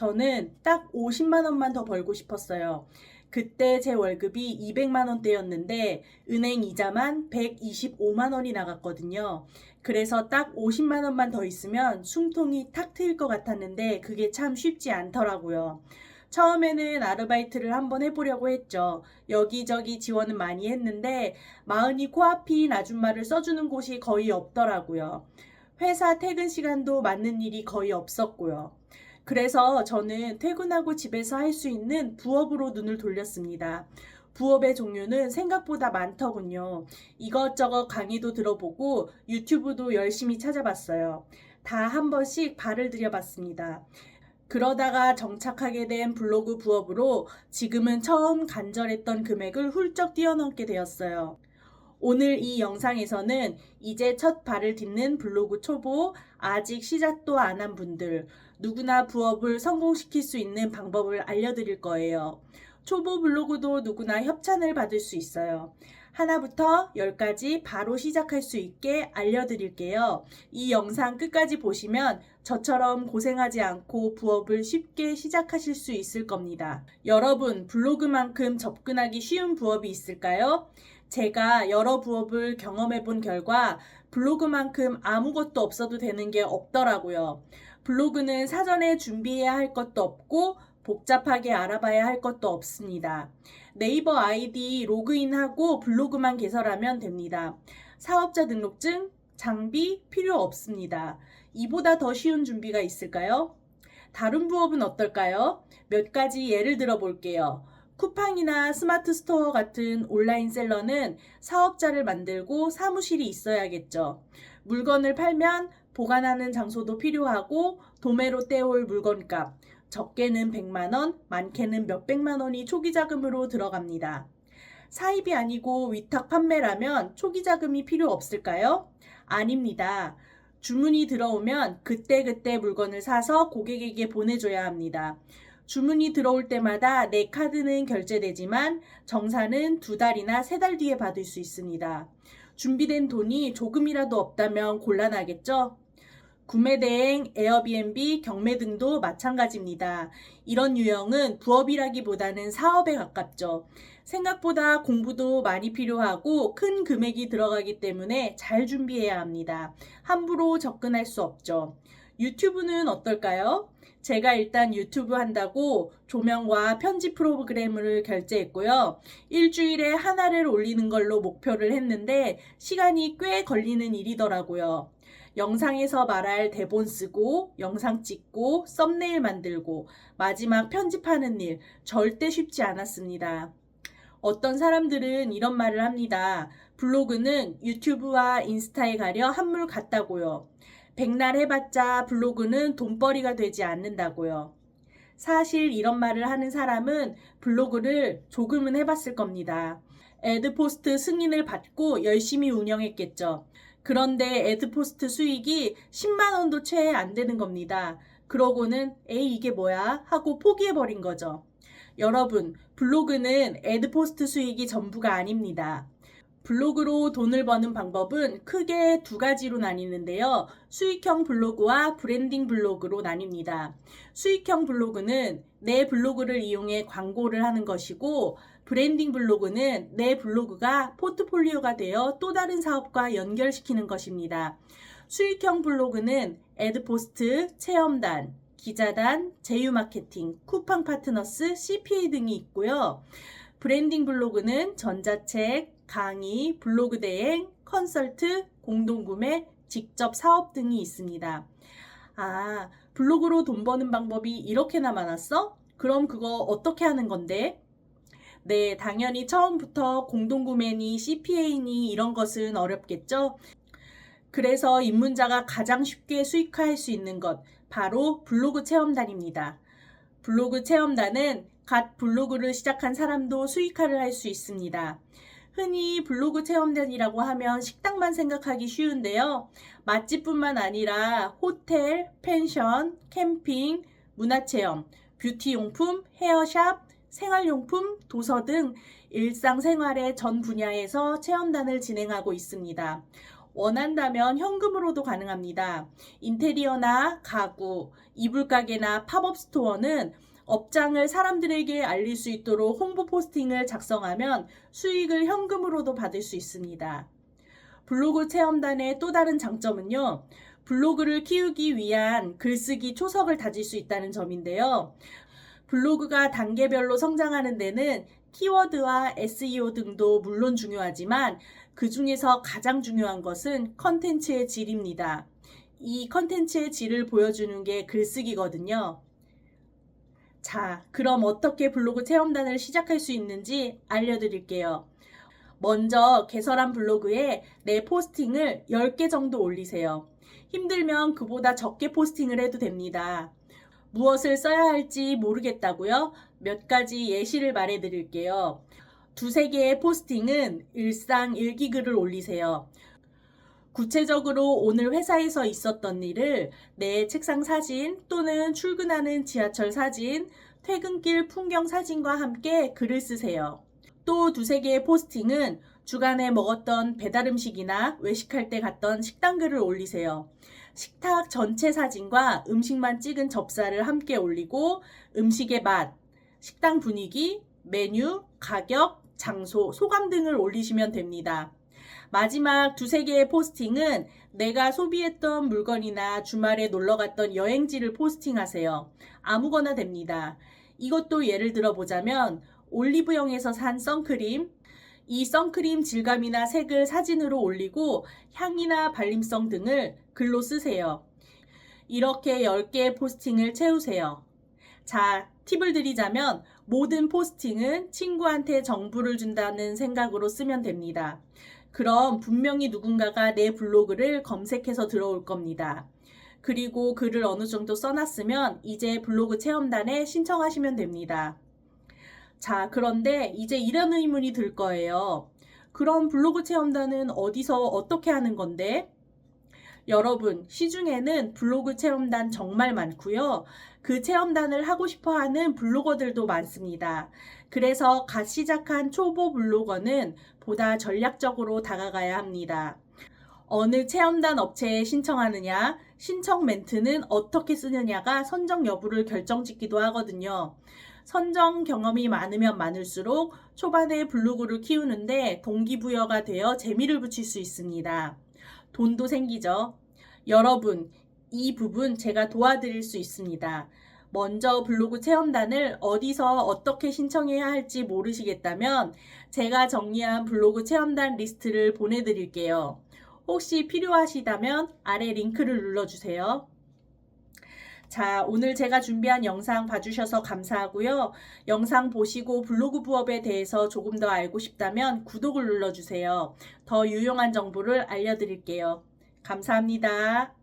저는 딱 50만 원만 더 벌고 싶었어요. 그때 제 월급이 200만 원대였는데 은행 이자만 125만 원이 나갔거든요. 그래서 딱 50만 원만 더 있으면 숨통이 탁 트일 것 같았는데 그게 참 쉽지 않더라고요. 처음에는 아르바이트를 한번 해보려고 했죠. 여기저기 지원은 많이 했는데 마흔이 코앞인 아줌마를 써주는 곳이 거의 없더라고요. 회사 퇴근 시간도 맞는 일이 거의 없었고요. 그래서 저는 퇴근하고 집에서 할 수 있는 부업으로 눈을 돌렸습니다. 부업의 종류는 생각보다 많더군요. 이것저것 강의도 들어보고 유튜브도 열심히 찾아봤어요. 다 한 번씩 발을 들여봤습니다. 그러다가 정착하게 된 블로그 부업으로 지금은 처음 간절했던 금액을 훌쩍 뛰어넘게 되었어요. 오늘 이 영상에서는 이제 첫 발을 딛는 블로그 초보, 아직 시작도 안 한 분들, 누구나 부업을 성공시킬 수 있는 방법을 알려드릴 거예요. 초보 블로그도 누구나 협찬을 받을 수 있어요. 하나부터 10까지 바로 시작할 수 있게 알려드릴게요. 이 영상 끝까지 보시면 저처럼 고생하지 않고 부업을 쉽게 시작하실 수 있을 겁니다. 여러분, 블로그만큼 접근하기 쉬운 부업이 있을까요? 제가 여러 부업을 경험해 본 결과 블로그만큼 아무것도 없어도 되는 게 없더라고요. 블로그는 사전에 준비해야 할 것도 없고 복잡하게 알아봐야 할 것도 없습니다. 네이버 아이디 로그인하고 블로그만 개설하면 됩니다. 사업자 등록증, 장비 필요 없습니다. 이보다 더 쉬운 준비가 있을까요? 다른 부업은 어떨까요? 몇 가지 예를 들어 볼게요. 쿠팡이나 스마트 스토어 같은 온라인 셀러는 사업자를 만들고 사무실이 있어야겠죠. 물건을 팔면 보관하는 장소도 필요하고 도매로 떼올 물건값, 적게는 100만 원, 많게는 몇백만 원이 초기 자금으로 들어갑니다. 사입이 아니고 위탁 판매라면 초기 자금이 필요 없을까요? 아닙니다. 주문이 들어오면 그때그때 물건을 사서 고객에게 보내줘야 합니다. 주문이 들어올 때마다 내 카드는 결제되지만 정산은 2달이나 3달 뒤에 받을 수 있습니다. 준비된 돈이 조금이라도 없다면 곤란하겠죠? 구매 대행, 에어비앤비, 경매 등도 마찬가지입니다. 이런 유형은 부업이라기보다는 사업에 가깝죠. 생각보다 공부도 많이 필요하고 큰 금액이 들어가기 때문에 잘 준비해야 합니다. 함부로 접근할 수 없죠. 유튜브는 어떨까요? 제가 일단 유튜브 한다고 조명과 편집 프로그램을 결제했고요. 일주일에 하나를 올리는 걸로 목표를 했는데 시간이 꽤 걸리는 일이더라고요. 영상에서 말할 대본 쓰고 영상 찍고 썸네일 만들고 마지막 편집하는 일 절대 쉽지 않았습니다. 어떤 사람들은 이런 말을 합니다. 블로그는 유튜브와 인스타에 가려 한물 같다고요. 백날 해봤자 블로그는 돈벌이가 되지 않는다고요. 사실 이런 말을 하는 사람은 블로그를 조금은 해봤을 겁니다. 애드포스트 승인을 받고 열심히 운영했겠죠. 그런데 애드포스트 수익이 10만 원도 채 안 되는 겁니다. 그러고는 에이 이게 뭐야 하고 포기해버린 거죠. 여러분, 블로그는 애드포스트 수익이 전부가 아닙니다. 블로그로 돈을 버는 방법은 크게 2가지로 나뉘는데요. 수익형 블로그와 브랜딩 블로그로 나뉩니다. 수익형 블로그는 내 블로그를 이용해 광고를 하는 것이고 브랜딩 블로그는 내 블로그가 포트폴리오가 되어 또 다른 사업과 연결시키는 것입니다. 수익형 블로그는 애드포스트, 체험단, 기자단, 제휴마케팅, 쿠팡 파트너스, CPA 등이 있고요. 브랜딩 블로그는 전자책, 강의, 블로그 대행, 컨설트, 공동구매, 직접 사업 등이 있습니다. 아, 블로그로 돈 버는 방법이 이렇게나 많았어? 그럼 그거 어떻게 하는 건데? 네, 당연히 처음부터 공동구매니 CPA니 이런 것은 어렵겠죠? 그래서 입문자가 가장 쉽게 수익화할 수 있는 것, 바로 블로그 체험단입니다. 블로그 체험단은 갓 블로그를 시작한 사람도 수익화를 할 수 있습니다. 흔히 블로그 체험단이라고 하면 식당만 생각하기 쉬운데요. 맛집뿐만 아니라 호텔, 펜션, 캠핑, 문화체험, 뷰티용품, 헤어샵, 생활용품, 도서 등 일상생활의 전 분야에서 체험단을 진행하고 있습니다. 원한다면 현금으로도 가능합니다. 인테리어나 가구, 이불가게나 팝업 스토어는 업장을 사람들에게 알릴 수 있도록 홍보 포스팅을 작성하면 수익을 현금으로도 받을 수 있습니다. 블로그 체험단의 또 다른 장점은요, 블로그를 키우기 위한 글쓰기 초석을 다질 수 있다는 점인데요. 블로그가 단계별로 성장하는 데는 키워드와 SEO 등도 물론 중요하지만 그 중에서 가장 중요한 것은 컨텐츠의 질입니다. 이 컨텐츠의 질을 보여주는 게 글쓰기거든요. 자, 그럼 어떻게 블로그 체험단을 시작할 수 있는지 알려드릴게요. 먼저 개설한 블로그에 내 포스팅을 10개 정도 올리세요. 힘들면 그보다 적게 포스팅을 해도 됩니다. 무엇을 써야 할지 모르겠다고요? 몇 가지 예시를 말해 드릴게요. 두세 개의 포스팅은 일상 일기글을 올리세요. 구체적으로 오늘 회사에서 있었던 일을 내 책상 사진 또는 출근하는 지하철 사진, 퇴근길 풍경 사진과 함께 글을 쓰세요. 또 두세 개의 포스팅은 주간에 먹었던 배달 음식이나 외식할 때 갔던 식당 글을 올리세요. 식탁 전체 사진과 음식만 찍은 접사를 함께 올리고 음식의 맛, 식당 분위기, 메뉴, 가격, 장소, 소감 등을 올리시면 됩니다. 마지막 두세 개의 포스팅은 내가 소비했던 물건이나 주말에 놀러 갔던 여행지를 포스팅하세요. 아무거나 됩니다. 이것도 예를 들어 보자면 올리브영에서 산 선크림, 이 선크림 질감이나 색을 사진으로 올리고 향이나 발림성 등을 글로 쓰세요. 이렇게 10개의 포스팅을 채우세요. 자, 팁을 드리자면 모든 포스팅은 친구한테 정보를 준다는 생각으로 쓰면 됩니다. 그럼 분명히 누군가가 내 블로그를 검색해서 들어올 겁니다. 그리고 글을 어느 정도 써놨으면 이제 블로그 체험단에 신청하시면 됩니다. 자, 그런데 이제 이런 의문이 들 거예요. 그럼 블로그 체험단은 어디서 어떻게 하는 건데? 여러분, 시중에는 블로그 체험단 정말 많고요. 그 체험단을 하고 싶어 하는 블로거들도 많습니다. 그래서 갓 시작한 초보 블로거는 보다 전략적으로 다가가야 합니다. 어느 체험단 업체에 신청하느냐, 신청 멘트는 어떻게 쓰느냐가 선정 여부를 결정짓기도 하거든요. 선정 경험이 많으면 많을수록 초반에 블로그를 키우는데 동기부여가 되어 재미를 붙일 수 있습니다. 돈도 생기죠. 여러분, 이 부분 제가 도와드릴 수 있습니다. 먼저 블로그 체험단을 어디서 어떻게 신청해야 할지 모르시겠다면 제가 정리한 블로그 체험단 리스트를 보내드릴게요. 혹시 필요하시다면 아래 링크를 눌러주세요. 자, 오늘 제가 준비한 영상 봐주셔서 감사하고요. 영상 보시고 블로그 부업에 대해서 조금 더 알고 싶다면 구독을 눌러주세요. 더 유용한 정보를 알려드릴게요. 감사합니다.